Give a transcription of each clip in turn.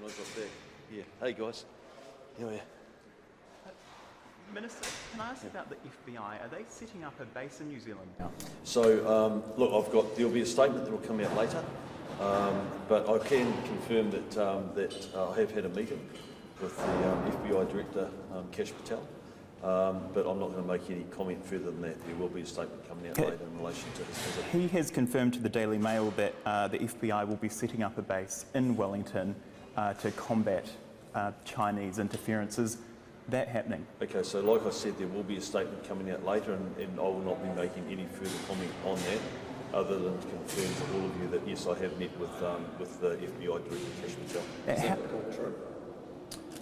I got back. Yeah. Hey guys. Here we are. Minister, can I ask about the FBI? Are they setting up a base in New Zealand now? So, look, there'll be a statement that will come out later, but I can confirm that I have had a meeting with the FBI Director, Kash Patel, but I'm not going to make any comment further than that. There will be a statement coming out later in relation to his visit. He has confirmed to the Daily Mail that the FBI will be setting up a base in Wellington to combat Chinese interferences. That happening? Okay, so like I said, there will be a statement coming out later, and I will not be making any further comment on that, other than to confirm to all of you that yes, I have met with the FBI Director, Kash Patel.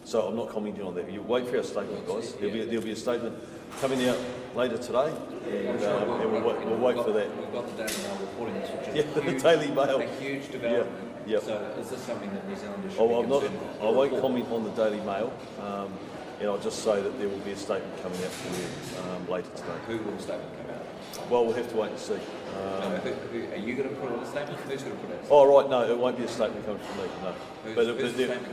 So I'm not commenting on that. You wait for our statement, guys. There'll be a statement coming out later today, and we'll wait for that. We've got the Daily Mail reporting this, which is the Daily Mail. A huge development. Yeah. So is this something that New Zealanders should be concerned with? I won't comment on the Daily Mail. And I'll just say that there will be a statement coming out for you later today. Who will the statement come out? Well, we'll have to wait and see. Are you going to put out a statement? Who's going to put out a statement? Oh, right, no, it won't be a statement coming from me, no.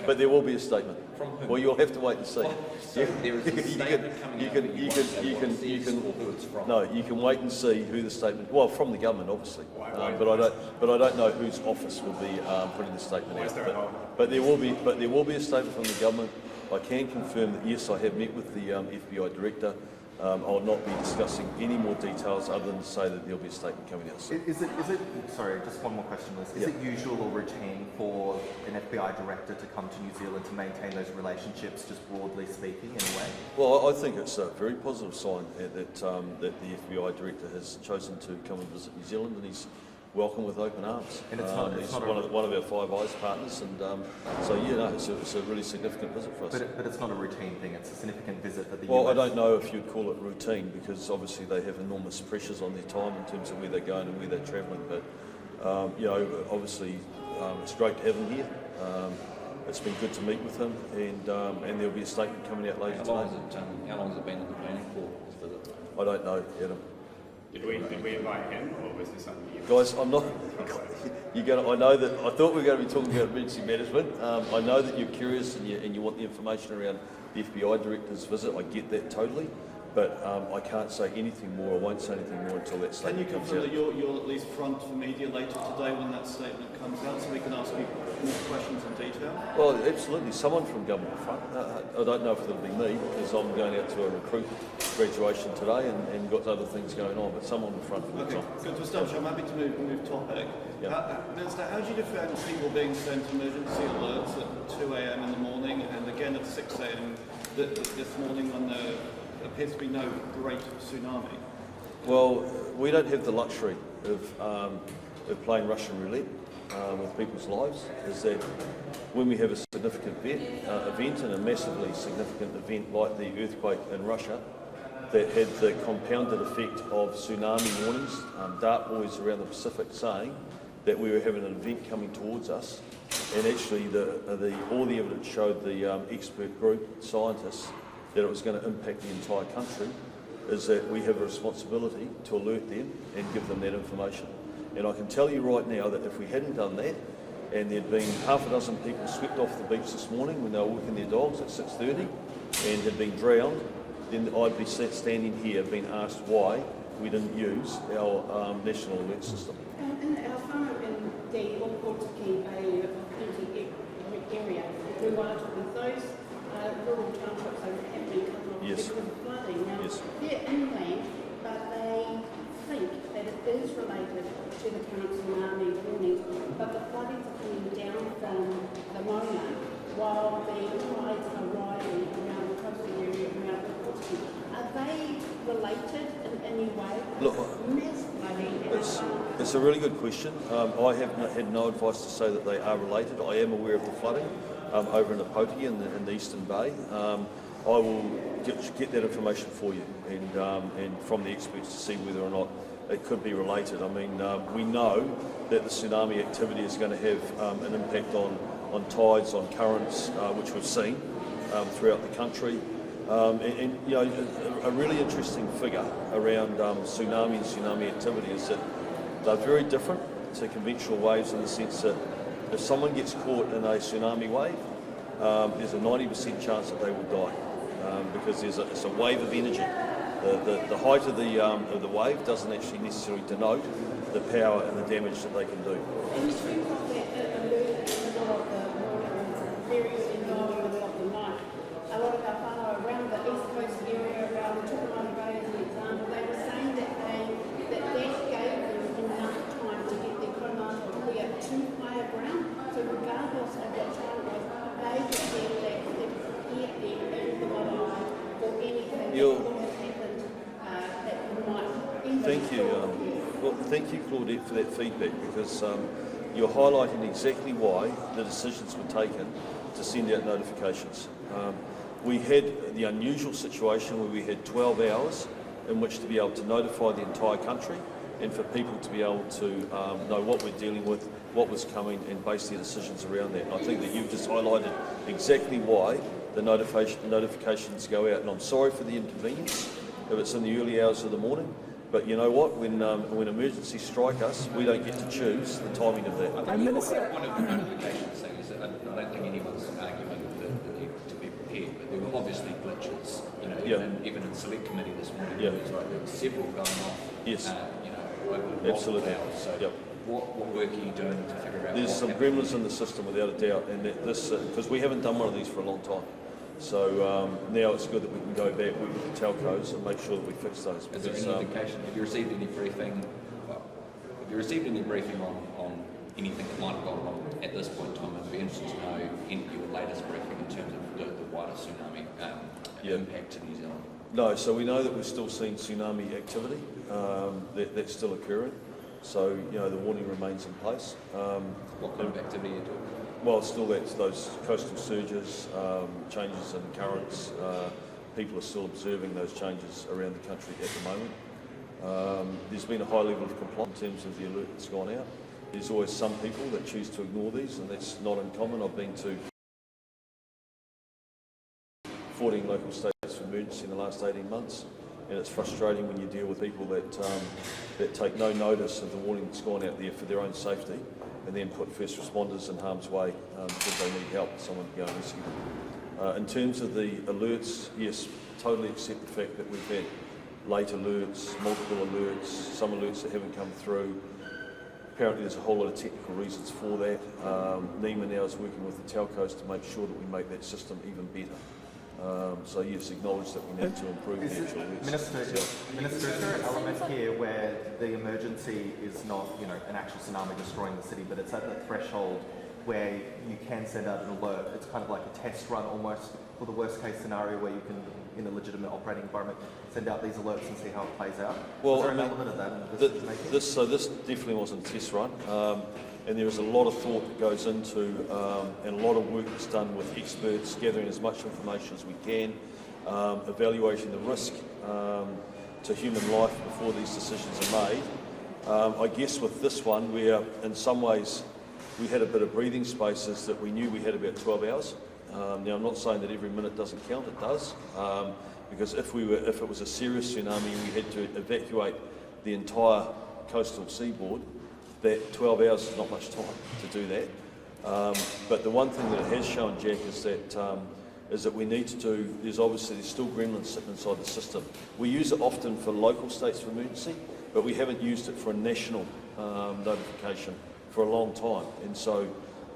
But there will be a statement. From whom? Well, you'll have to wait and see. So there is a statement coming out that you won't say what it is or who it's from? No, you can wait and see who the statement, well, from the government, obviously. But I don't know whose office will be putting the statement out. But there will be a statement from the government. I can confirm that yes, I have met with the FBI Director. I'll not be discussing any more details other than to say that there'll be a statement coming out soon. Is it? Sorry, just one more question, Liz. Is it usual or routine for an FBI Director to come to New Zealand to maintain those relationships, just broadly speaking, in a way? Well, I think it's a very positive sign that the FBI Director has chosen to come and visit New Zealand, and he's welcome with open arms. And he's one of our Five Eyes partners, and it's a really significant visit for us. But it's not a routine thing, it's a significant visit that the Well, US... I don't know if you'd call it routine, because obviously they have enormous pressures on their time in terms of where they're going and where they're travelling, but obviously it's great to have him here. It's been good to meet with him, and there'll be a statement coming out later today. How long has it been in the planning for, this visit? I don't know, Adam. Did we invite him, or was this something you... Guys, I'm not. I know that. I thought we were going to be talking about emergency management. I know that you're curious and you want the information around the FBI Director's visit. I get that totally, but I can't say anything more. I won't say anything more until that statement comes out. Can you confirm that you'll at least front for media later today when that statement comes out, so we can ask you more questions in detail? Well, absolutely. Someone from government front. I don't know if it'll be me, because I'm going out to a recruit graduation today and got other things going on, but someone in front for me. Okay, good to establish. I'm happy to move topic. Minister, how do you defend people being sent emergency alerts at 2 a.m. in the morning and again at 6 a.m. this morning when there appears to be no great tsunami? Well, we don't have the luxury of playing Russian roulette with people's lives. Is that when we have a significant event and a massively significant event like the earthquake in Russia that had the compounded effect of tsunami warnings, dart buoys around the Pacific saying that we were having an event coming towards us, and actually all the evidence showed the expert group, scientists, that it was going to impact the entire country, is that we have a responsibility to alert them and give them that information. And I can tell you right now that if we hadn't done that, and there'd been half a dozen people swept off the beach this morning when they were walking their dogs at 6:30 and had been drowned, then I'd be standing here being asked why we didn't use our national alert system. In our farm in the All-Portuguese area, we wanted to with those rural townships that have been cut off because of flooding. Now, they're inland, but they think that it is related to the current tsunami warnings, but the floodings are coming down from the Mona, while the tides are rising around the coastal area around the Portuguese. Are they related in any way? Look, mass flooding it's a really good question. I have had no advice to say that they are related. I am aware of the flooding over in the Apoti in the Eastern Bay. I will get that information for you and from the experts to see whether or not it could be related. I mean, we know that the tsunami activity is going to have an impact on tides, on currents, which we've seen throughout the country. A really interesting figure around tsunami and tsunami activity is that they're very different to conventional waves in the sense that if someone gets caught in a tsunami wave, there's a 90% chance that they will die because it's a wave of energy. The height of the wave doesn't actually necessarily denote the power and the damage that they can do. And you speak of that alert in the middle of the morning, very early in the middle of the night. A lot of our whānau around the east coast area, around Tsunami Bay as an example, they were saying that that gave them enough time to get their koronata clear to higher ground. So regardless of what time it was, they were saying that they prepared them in the marae for anything that could have happened that might. Thank you. Well, thank you, Claudette, for that feedback, because you're highlighting exactly why the decisions were taken to send out notifications. We had the unusual situation where we had 12 hours in which to be able to notify the entire country and for people to be able to know what we're dealing with, what was coming, and base their decisions around that. And I think that you've just highlighted exactly why the notifications go out. And I'm sorry for the inconvenience if it's in the early hours of the morning. But you know what? When emergencies strike us, we don't get to choose the timing of that. I think one of the notifications thing is that I don't think anyone's arguing that you need to be prepared, but there were obviously glitches. Even in select committee this morning, there were several going off. Yes. Over Absolutely. hours. So what work are you doing to figure out? There's some gremlins in the system without a doubt, and because we haven't done one of these for a long time. So now it's good that we can go back with the telcos and make sure that we fix those. Is there any indication? Have you received any briefing? Have you received any briefing on anything that might have gone wrong at this point in time? It'd be interesting to know your latest briefing in terms of the wider tsunami impact to New Zealand. No, so we know that we're still seeing tsunami activity. That's still occurring. So the warning remains in place. What kind of activity are you doing? Well, still that's those coastal surges, changes in currents. People are still observing those changes around the country at the moment. There's been a high level of compliance in terms of the alert that's gone out. There's always some people that choose to ignore these, and that's not uncommon. I've been to 14 local states of emergency in the last 18 months, and it's frustrating when you deal with people that take no notice of the warning that's gone out there for their own safety, and then put first responders in harm's way because they need help, someone to go and rescue them. In terms of the alerts, yes, totally accept the fact that we've had late alerts, multiple alerts, some alerts that haven't come through. Apparently there's a whole lot of technical reasons for that. NEMA now is working with the telcos to make sure that we make that system even better. So yes, acknowledge that we need to improve the actual alerts. Minister, is there an element here where the emergency is not, an actual tsunami destroying the city, but it's at the threshold where you can send out an alert? It's kind of like a test run almost for the worst case scenario where you can, in a legitimate operating environment, send out these alerts and see how it plays out. Well, is there an element of that in the decision making? This definitely wasn't a test run. And there is a lot of thought that goes into and a lot of work that's done with experts, gathering as much information as we can, evaluating the risk to human life before these decisions are made. I guess with this one, where in some ways we had a bit of breathing space, is that we knew we had about 12 hours. Now I'm not saying that every minute doesn't count, it does, because if it was a serious tsunami and we had to evacuate the entire coastal seaboard, that 12 hours is not much time to do that. But the one thing that it has shown, Jack, is that we need to do, there's still gremlins sitting inside the system. We use it often for local states of emergency, but we haven't used it for a national notification for a long time. And so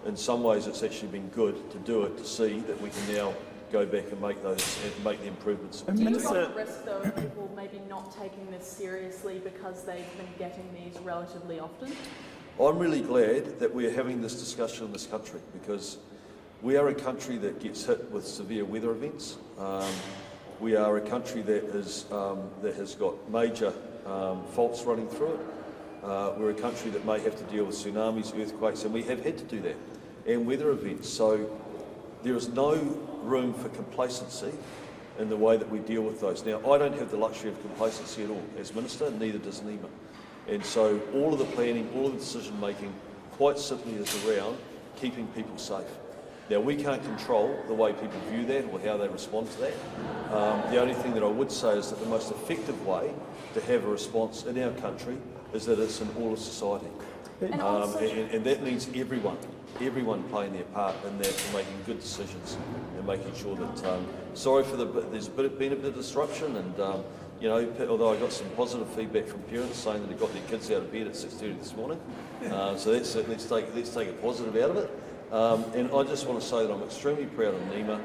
in some ways it's actually been good to do it, to see that we can now go back and make the improvements. Do you run the risk, though, of people maybe not taking this seriously because they've been getting these relatively often? I'm really glad that we're having this discussion in this country, because we are a country that gets hit with severe weather events. We are a country that has got major faults running through it. We're a country that may have to deal with tsunamis, earthquakes, and we have had to do that, and weather events. So there is no room for complacency in the way that we deal with those. Now, I don't have the luxury of complacency at all as Minister, neither does NEMA. And so all of the planning, all of the decision making, quite simply is around keeping people safe. Now, we can't control the way people view that or how they respond to that. The only thing that I would say is that the most effective way to have a response in our country is that it's in all of society. And that means everyone. everyone playing their part in that and making good decisions and making sure that, sorry for there's been a bit of disruption and, you know, although I got some positive feedback from parents saying that they got their kids out of bed at 6:30 this morning. So let's take a positive out of it. And I just want to say that I'm extremely proud of NEMA.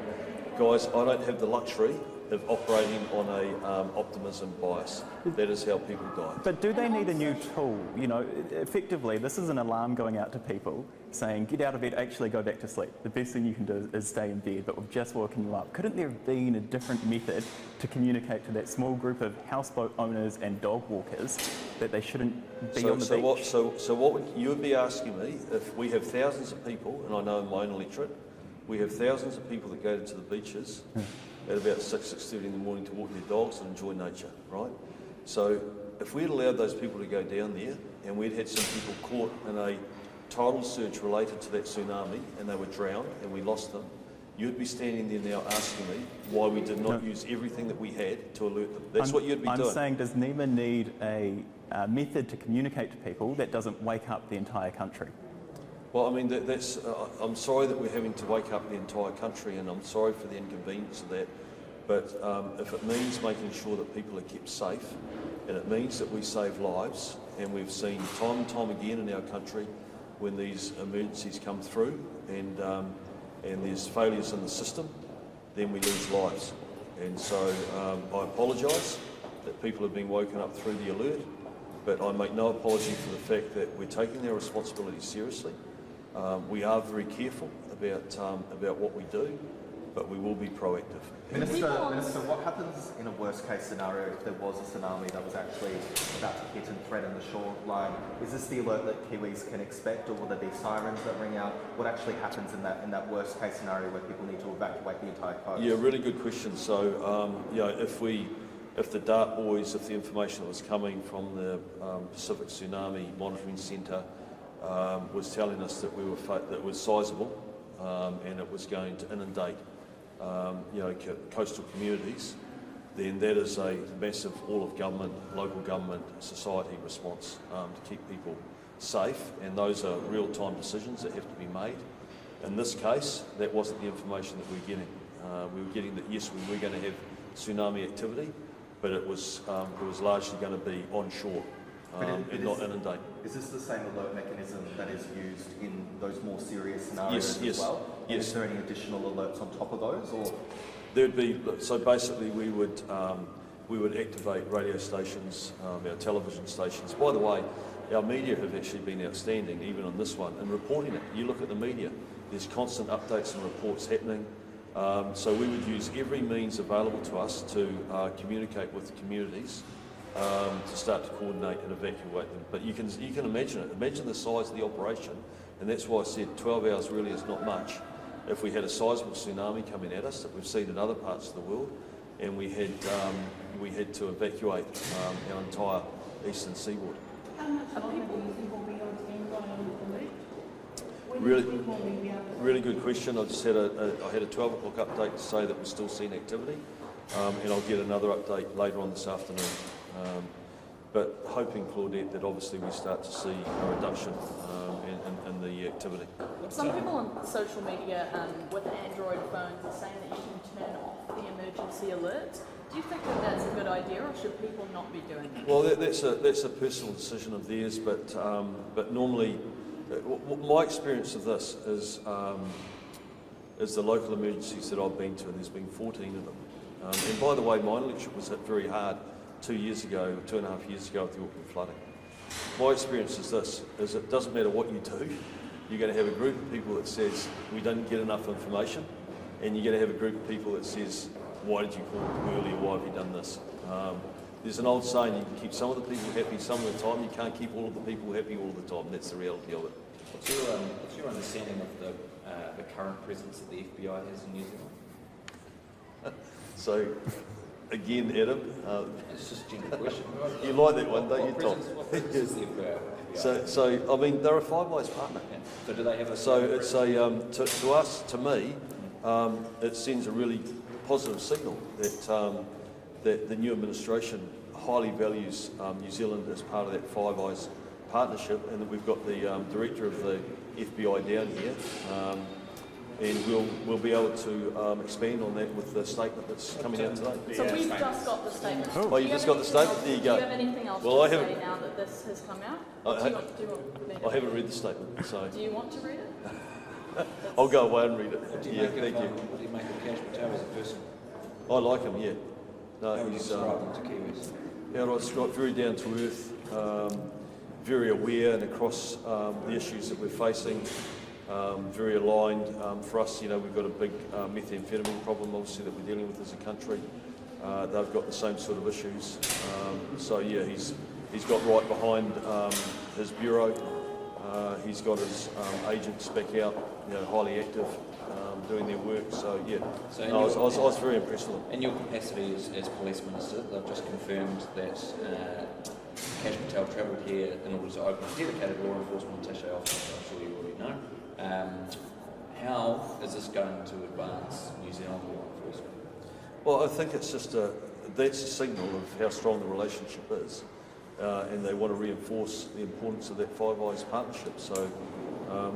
Guys, I don't have the luxury of operating on a optimism bias. That is how people die. But do they need a new tool? You know, effectively, this is an alarm going out to people saying, get out of bed, actually go back to sleep. The best thing you can do is stay in bed, but we've just woken you up. Couldn't there have been a different method to communicate to that small group of houseboat owners and dog walkers that they shouldn't be on the beach? So what would you would be asking me if we have thousands of people, and I know in my own electorate, we have thousands of people that go to the beaches at about 6:30 in the morning to walk their dogs and enjoy nature, right? So if we had allowed those people to go down there and we'd had some people caught in a tidal surge related to that tsunami and they were drowned and we lost them, you'd be standing there now asking me why we did not use everything that we had to alert them. That's what you'd be doing. I'm saying, does NEMA need a method to communicate to people that doesn't wake up the entire country? Well, I mean, I'm sorry that we're having to wake up the entire country, and I'm sorry for the inconvenience of that. But if it means making sure that people are kept safe, and it means that we save lives, and we've seen time and time again in our country when these emergencies come through, and there's failures in the system, then we lose lives. And so I apologise that people have been woken up through the alert, but I make no apology for the fact that we're taking our responsibility seriously. We are very careful about what we do, but we will be proactive. Minister, what happens in a worst case scenario if there was a tsunami that was actually about to hit and threaten the shoreline? Is this the alert that Kiwis can expect, or will there be sirens that ring out? What actually happens in that worst case scenario where people need to evacuate the entire coast? Yeah, really good question. So, you know, if the DART boys, if the information that was coming from the Pacific Tsunami Monitoring Centre was telling us that that it was sizable and it was going to inundate, you know, coastal communities, then that is a massive all of government, local government, society response to keep people safe, and those are real-time decisions that have to be made. In this case, that wasn't the information that we were getting. We were getting that yes, we were going to have tsunami activity, but it was largely going to be onshore and not inundate. Is this the same alert mechanism that is used in those more serious scenarios as well? Yes. Is there any additional alerts on top of those, or? There'd be, so basically we would activate radio stations, our television stations. By the way, our media have actually been outstanding, even on this one, in reporting it. You look at the media, there's constant updates and reports happening. So we would use every means available to us to communicate with the communities to start to coordinate and evacuate them. But you can imagine it. Imagine the size of the operation, and that's why I said 12 hours really is not much. If we had a sizable tsunami coming at us that we've seen in other parts of the world, and we had to evacuate our entire eastern seaboard. How much longer do you think will be on standby on the route? Really good question. I just had I had a 12 o'clock update to say that we're still seeing activity, and I'll get another update later on this afternoon. But hoping, Claudette, that obviously we start to see a reduction in the activity. Some people on social media with Android phones are saying that you can turn off the emergency alerts. Do you think that that's a good idea, or should people not be doing that? Well, that's a personal decision of theirs, but normally, my experience of this is the local emergencies that I've been to, and there's been 14 of them. And by the way, my electorate was hit very hard 2.5 years ago with the Auckland flooding. My experience is this, is it doesn't matter what you do, you're going to have a group of people that says, we didn't get enough information, and you're going to have a group of people that says, why did you call me earlier, why have you done this? There's an old saying, you can keep some of the people happy some of the time, you can't keep all of the people happy all the time. That's the reality of it. What's your understanding of the current presence that the FBI has in New Zealand? So, again, Adam, It's just a general question. you like that one, don't you, Tom? What presence is the FBI? So I mean, they're a Five Eyes partner. Yeah. So do they have a... So it's a to us, to me, it sends a really positive signal that the new administration highly values New Zealand as part of that Five Eyes partnership, and that we've got the director of the FBI down here, and we'll be able to expand on that with the statement that's coming out today. So we've just got the statement. Oh, you just got the statement? There you go. Do you have anything else Well, I to say haven't- now that this has come out? I Do you want me to I haven't read the statement, so Do you want to read it? I'll go away and read it. What do you Yeah, make thank of, you. What do you make of Cash Patel as a person? I like him, yeah. No, How would you he's describe him to Kiwis? how do I describe? Very down to earth, very aware and across the issues that we're facing. Very aligned. For us, you know, we've got a big methamphetamine problem, obviously, that we're dealing with as a country. They've got the same sort of issues. So yeah, he's got right behind his bureau. He's got his agents back out, you know, highly active, doing their work. So yeah, So no, I was very impressed with him. In your capacity as Police Minister, they've just confirmed that Cash Patel travelled here in order to open a dedicated law enforcement attaché office, I'm sure you already know. How is this going to advance New Zealand law enforcement? Well, I think it's just that's a signal of how strong the relationship is, and they want to reinforce the importance of that Five Eyes partnership. So,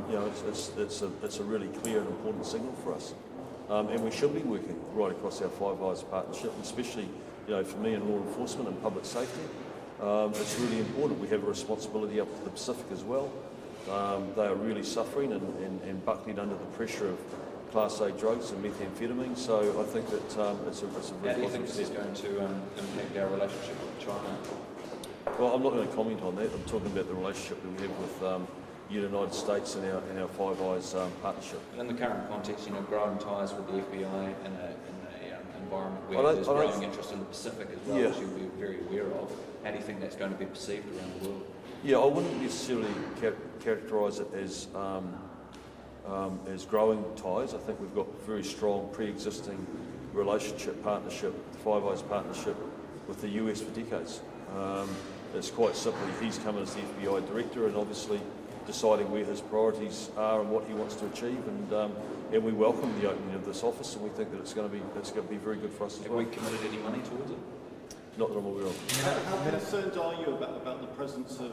you know, it's a really clear and important signal for us, and we should be working right across our Five Eyes partnership, especially, you know, for me in law enforcement and public safety. It's really important. We have a responsibility up to the Pacific as well. They are really suffering and buckling under the pressure of Class A drugs and methamphetamine. So I think that it's a How very do you think positive this is step. going to impact our relationship with China? Well, I'm not going to comment on that. I'm talking about the relationship that we have with the United States and our Five Eyes partnership. In the current context, you know, growing ties with the FBI in an environment I where don't- there's I don't- growing interest in the Pacific as well, Yeah. as you'll be very aware of, how do you think that's going to be perceived around the world? Yeah, I wouldn't necessarily characterise it as growing ties. I think we've got very strong pre-existing relationship, partnership, Five Eyes partnership with the US for decades. It's quite simply, he's come as the FBI director and obviously deciding where his priorities are and what he wants to achieve, and we welcome the opening of this office, and we think that it's going to be very good for us as Have well. we committed any money towards it? Not that I'm aware of. How concerned are you about the presence of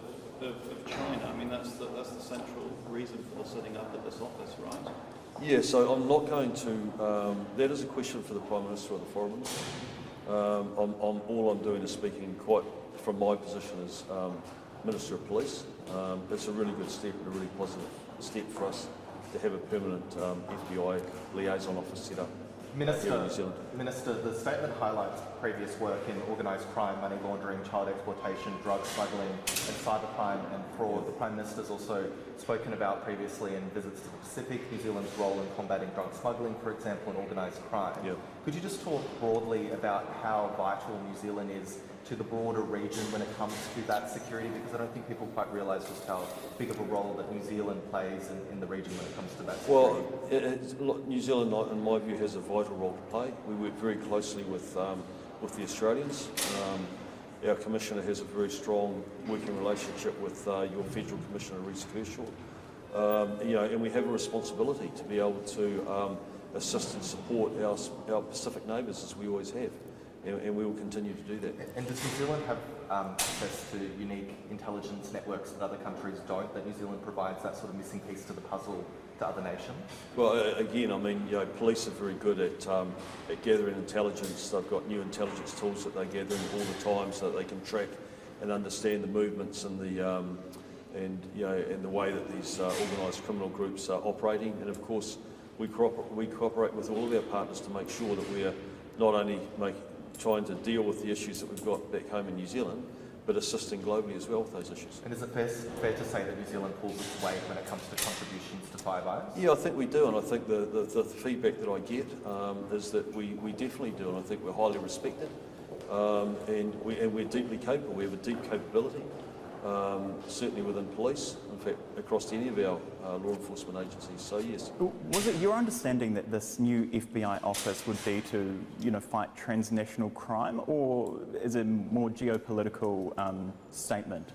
China? I mean, that's the central reason for the setting up of this office, right? Yeah, so I'm not going to. That is a question for the Prime Minister or the Foreign Minister. All I'm doing is speaking quite from my position as Minister of Police. It's a really good step and a really positive step for us to have a permanent FBI liaison office set up here in New Zealand. Minister, the statement highlights previous work in organised crime, money laundering, child exploitation, drug smuggling and cybercrime and fraud. The Prime Minister's also spoken about previously in visits to the Pacific, New Zealand's role in combating drug smuggling, for example, and organised crime. Yep. Could you just talk broadly about how vital New Zealand is to the broader region when it comes to that security? Because I don't think people quite realise just how big of a role that New Zealand plays in the region when it comes to that security. Well, New Zealand, in my view, has a vital role to play. We work very closely with the Australians. Our Commissioner has a very strong working relationship with your Federal Commissioner, Rhys Kershaw. You know, and we have a responsibility to be able to assist and support our Pacific neighbours, as we always have. And we will continue to do that. And does New Zealand have access to unique intelligence networks that other countries don't, that New Zealand provides that sort of missing piece to the puzzle to other nations? Well, again, I mean, you know, police are very good at gathering intelligence. They've got new intelligence tools that they gather all the time, so that they can track and understand the movements and the way that these organised criminal groups are operating. And of course, we cooperate with all of our partners to make sure that we are not only trying to deal with the issues that we've got back home in New Zealand, but assisting globally as well with those issues. And is it fair to say that New Zealand pulls its weight when it comes to contributions to Five Eyes? Yeah, I think we do, and I think the feedback that I get is that we definitely do, and I think we're highly respected, and we're deeply capable. We have a deep capability, certainly within police, in fact, across any of our law enforcement agencies. So yes. Was it your understanding that this new FBI office would be to, you know, fight transnational crime, or is it a more geopolitical statement?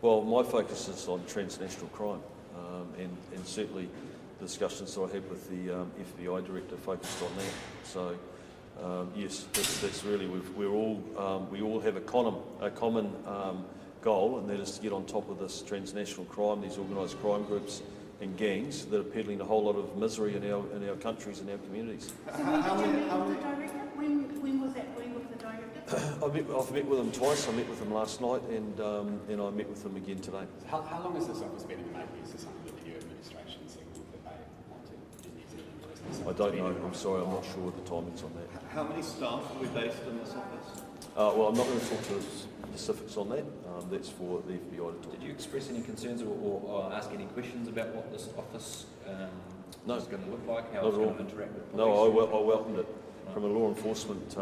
Well, my focus is on transnational crime, and certainly the discussions that I had with the FBI director focused on that. So yes, that's really we all have a common goal, and that is to get on top of this transnational crime, these organised crime groups and gangs that are peddling a whole lot of misery in our countries and our communities. So when did you meet with the director? When was that? When with the director? I've met with them twice. I met with them last night, and I met with them again today. How long has this office been in the making? Is this something that the new administration signalled that they wanted in New Zealand? Or is this I don't know. I'm sorry. I'm not sure of the timings on that. How many staff are we based in this office? Well, I'm not going to talk to specifics on that. That's for the FBI to talk. Did you express any concerns or ask any questions about what this office No. is going to look like, how Not it's at all. going to interact with police? No, I welcomed it. From a law enforcement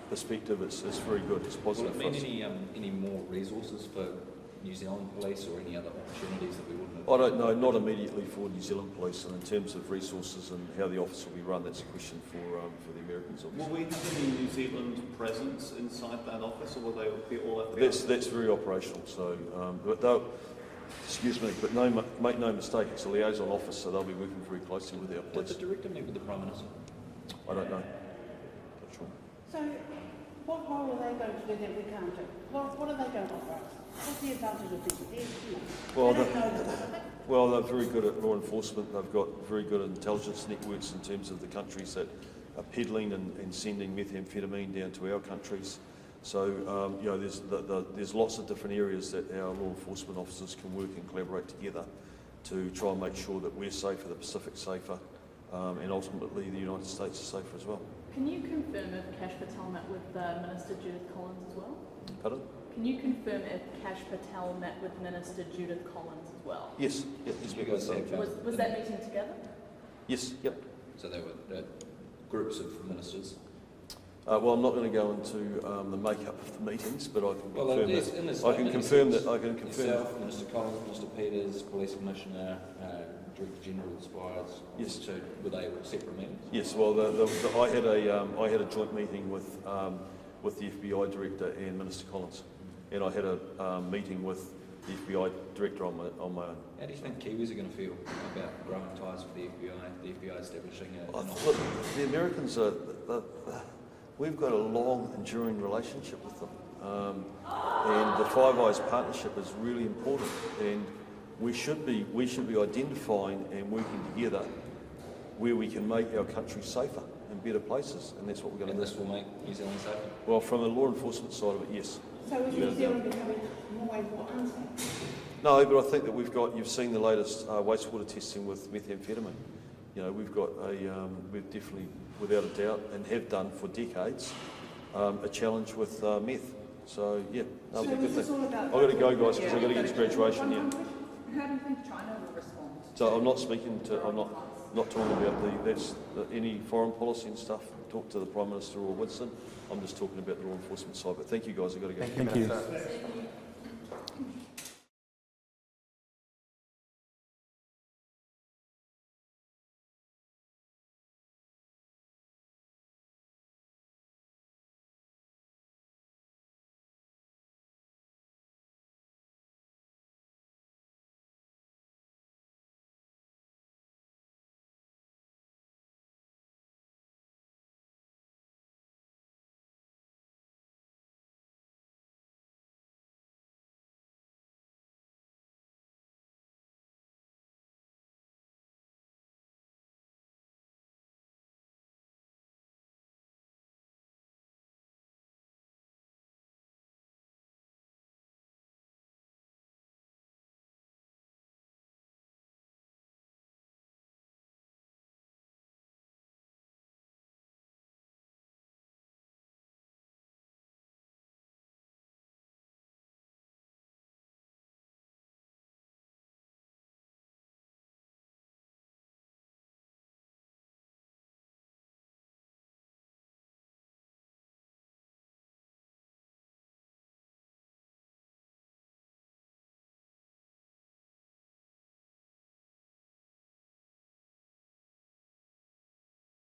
perspective, it's very good. It's Will positive it for mean us. any more resources for New Zealand Police or any other opportunities that we wouldn't have? I don't know, not immediately for New Zealand Police, and in terms of resources and how the office will be run, that's a question for the Americans. Will we have any New Zealand presence inside that office, or will they be all at the That's very operational. So, but make no mistake, it's a liaison office, so they'll be working very closely with our Did police. the director meet with the Prime Minister? I don't know. Not sure. So what role are they going to do that we can't do? What are they going to offer us? What's the advantage of this? Well, They don't know this. Well, they're very good at law enforcement. They've got very good intelligence networks in terms of the countries that are peddling and sending methamphetamine down to our countries. So, there's lots of different areas that our law enforcement officers can work and collaborate together to try and make sure that we're safer, the Pacific's safer, and ultimately the United States is safer as well. Can you confirm if Cash Patel met with Minister Judith Collins as well? Pardon? Can you confirm if Cash Patel met with Minister Judith Collins as well? Yes. Yeah, he's You met guys with them. have, Was that meeting together? Yes. Yep. So they were groups of ministers. Well, I'm not going to go into the makeup of the meetings, but I can confirm that. I can confirm that. I can confirm. Yourself, Minister Collins, Minister Peters, Police Commissioner, Director General of Spies. Yes. So were they separate meetings? Yes. Well, I had a joint meeting with the FBI Director and Minister Collins, and I had a meeting with the FBI Director on my own. How do you think Kiwis are going to feel about growing ties with the FBI establishing an office? Look, the Americans we've got a long, enduring relationship with them, and the Five Eyes partnership is really important. And we should be identifying and working together where we can make our country safer and better places, and that's what we're going to do. And this will make New Zealand safer? Well, from a law enforcement side of it, yes. So is New Zealand becoming more important? No, but I think that you've seen the latest wastewater testing with methamphetamine. You know, we've definitely, without a doubt, and have done for decades, a challenge with meth. So, yeah, that'll be a good thing. I've got to go, guys, because I've got to get to graduation, yeah. How do you think China will respond? So I'm not talking about any foreign policy and stuff. Talk to the Prime Minister or Winston. I'm just talking about the law enforcement side. But thank you, guys. I've got to go. Thank you, Thank you. Minister.